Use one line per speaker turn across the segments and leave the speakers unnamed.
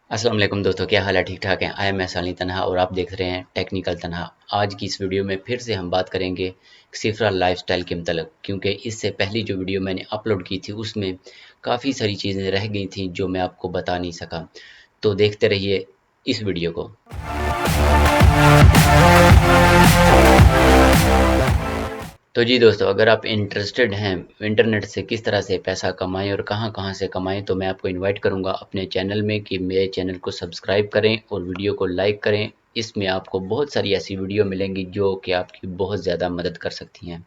अस्सलाम वालेकुम दोस्तों, क्या हाल है? ठीक ठाक हैं। आई एम ahsan तनहा और आप देख रहे हैं टेक्निकल तनहा। आज की इस वीडियो में फिर से हम बात करेंगे सिफ्रा लाइफस्टाइल के मतलब, क्योंकि इससे पहली जो वीडियो मैंने अपलोड की थी उसमें काफ़ी सारी चीज़ें रह गई थी जो मैं आपको बता नहीं सका। तो देखते रहिए इस वीडियो को। तो जी दोस्तों, अगर आप इंटरेस्टेड हैं इंटरनेट से किस तरह से पैसा कमाएं और कहां-कहां से कमाएं, तो मैं आपको इनवाइट करूंगा अपने चैनल में कि मेरे चैनल को सब्सक्राइब करें और वीडियो को लाइक करें। इसमें आपको बहुत सारी ऐसी वीडियो मिलेंगी जो कि आपकी बहुत ज़्यादा मदद कर सकती हैं।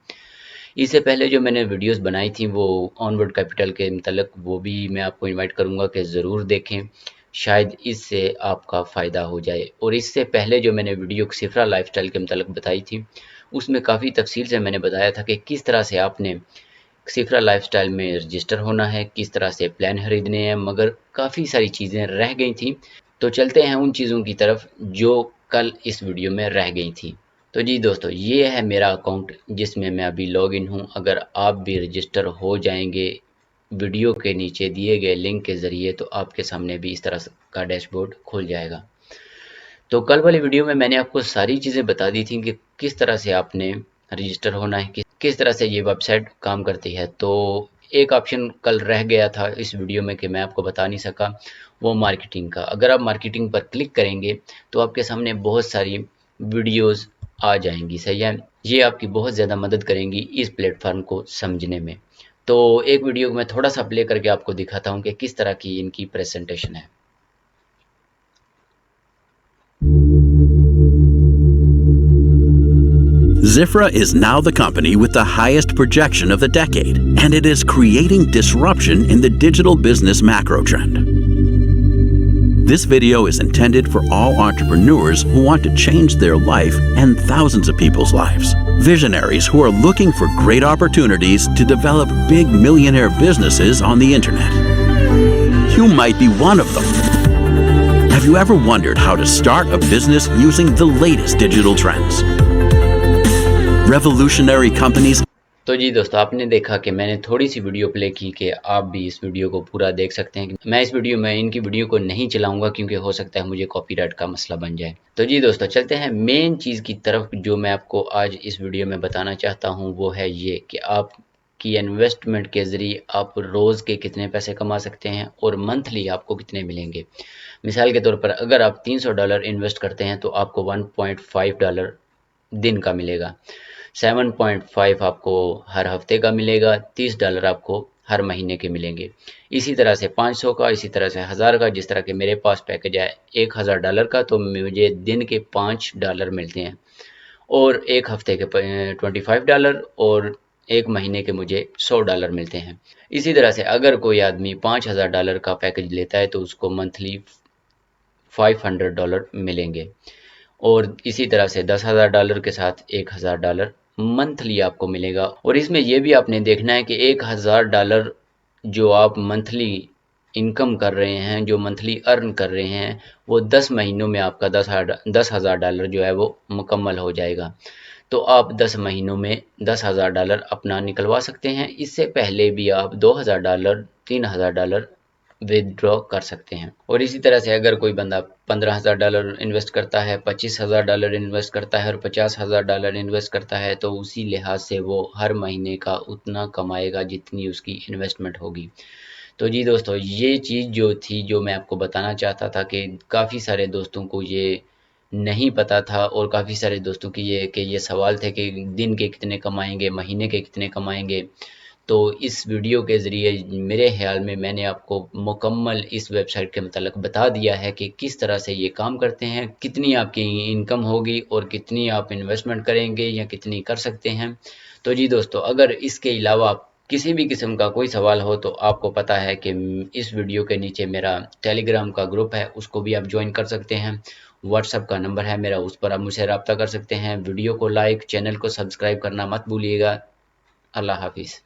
इससे पहले जो मैंने वीडियोस बनाई थी वो ऑनवर्ड कैपिटल के मतलब, वो भी मैं आपको इनवाइट करूंगा कि ज़रूर देखें, शायद इससे आपका फ़ायदा हो जाए। और इससे पहले जो मैंने वीडियो सिफ्रा लाइफस्टाइल के मतलब बताई थी उसमें काफ़ी तफसील से मैंने बताया था कि किस तरह से आपने सिफ्रा लाइफस्टाइल में रजिस्टर होना है, किस तरह से प्लान खरीदने हैं, मगर काफ़ी सारी चीज़ें रह गई थी। तो चलते हैं उन चीज़ों की तरफ जो कल इस वीडियो में रह गई थी। तो जी दोस्तों, ये है मेरा अकाउंट जिसमें मैं अभी लॉगिन हूँ। अगर आप भी रजिस्टर हो जाएंगे वीडियो के नीचे दिए गए लिंक के ज़रिए, तो आपके सामने भी इस तरह का डैशबोर्ड खुल जाएगा। तो कल वाली वीडियो में मैंने आपको सारी चीज़ें बता दी थी कि किस तरह से आपने रजिस्टर होना है, किस तरह से ये वेबसाइट काम करती है। तो एक ऑप्शन कल रह गया था इस वीडियो में कि मैं आपको बता नहीं सका, वो मार्केटिंग का। अगर आप मार्केटिंग पर क्लिक करेंगे तो आपके सामने बहुत सारी वीडियोस आ जाएंगी, सही है। ये आपकी बहुत ज़्यादा मदद करेंगी इस प्लेटफॉर्म को समझने में। तो एक वीडियो को मैं थोड़ा सा प्ले करके आपको दिखाता हूँ कि किस तरह की इनकी प्रेजेंटेशन है।
Xifra is now the company with the highest projection of the decade, and it is creating disruption in the digital business macro trend. This video is intended for all entrepreneurs who want to change their life and thousands of people's lives. Visionaries who are looking for great opportunities to develop big millionaire businesses on the internet. You might be one of them. Have you ever wondered how to start a business using the latest digital trends? Revolutionary companies.
तो जी दोस्तों, आपने देखा कि मैंने थोड़ी सी video play की कि आप भी इस वीडियो को पूरा देख सकते हैं। मैं इस वीडियो में इनकी वीडियो को नहीं चलाऊंगा क्योंकि हो सकता है मुझे कॉपीराइट का मसला बन जाए। तो जी दोस्तों, चलते हैं मेन चीज़ की तरफ जो मैं आपको आज इस वीडियो में बताना चाहता हूँ। वो है ये कि आप की इन्वेस्टमेंट के ज़रिए आप रोज़ के कितने पैसे कमा सकते हैं और मंथली आपको कितने मिलेंगे। मिसाल के तौर पर अगर आप $300 इन्वेस्ट करते हैं तो आपको $1.5 दिन का मिलेगा, 7.5 आपको हर हफ्ते का मिलेगा, $30 आपको हर महीने के मिलेंगे। इसी तरह से 500 का, इसी तरह से 1000 का। जिस तरह के मेरे पास पैकेज है $1000 का, तो मुझे दिन के $5 मिलते हैं और एक हफ्ते के $25 और एक महीने के मुझे $100 मिलते हैं। इसी तरह से अगर कोई आदमी $5000 का पैकेज लेता है तो उसको मंथली $500 मिलेंगे और इसी तरह से $10,000 के साथ $1000 मंथली आपको मिलेगा। और इसमें यह भी आपने देखना है कि $1000 जो आप मंथली इनकम कर रहे हैं, जो मंथली अर्न कर रहे हैं, वो 10 महीनों में आपका $10,000 जो है वो मुकम्मल हो जाएगा। तो आप 10 महीनों में $10,000 अपना निकलवा सकते हैं। इससे पहले भी आप $2000, $3000 विदड्रॉ कर सकते हैं। और इसी तरह से अगर कोई बंदा $15,000 इन्वेस्ट करता है, $25,000 इन्वेस्ट करता है और $50,000 इन्वेस्ट करता है, तो उसी लिहाज से वो हर महीने का उतना कमाएगा जितनी उसकी इन्वेस्टमेंट होगी। तो जी दोस्तों, ये चीज़ जो थी जो मैं आपको बताना चाहता था कि काफ़ी सारे दोस्तों को ये नहीं पता था और काफ़ी सारे दोस्तों की ये सवाल थे कि दिन के कितने कमाएंगे, महीने के कितने कमाएंगे। तो इस वीडियो के ज़रिए मेरे ख्याल में मैंने आपको मुकम्मल इस वेबसाइट के मतलब बता दिया है कि किस तरह से ये काम करते हैं, कितनी आपकी इनकम होगी और कितनी आप इन्वेस्टमेंट करेंगे या कितनी कर सकते हैं। तो जी दोस्तों, अगर इसके अलावा किसी भी किस्म का कोई सवाल हो तो आपको पता है कि इस वीडियो के नीचे मेरा टेलीग्राम का ग्रुप है, उसको भी आप ज्वाइन कर सकते हैं। व्हाट्सएप का नंबर है मेरा, उस पर आप मुझसे रब्ता कर सकते हैं। वीडियो को लाइक, चैनल को सब्सक्राइब करना मत भूलिएगा। अल्लाह हाफिज़।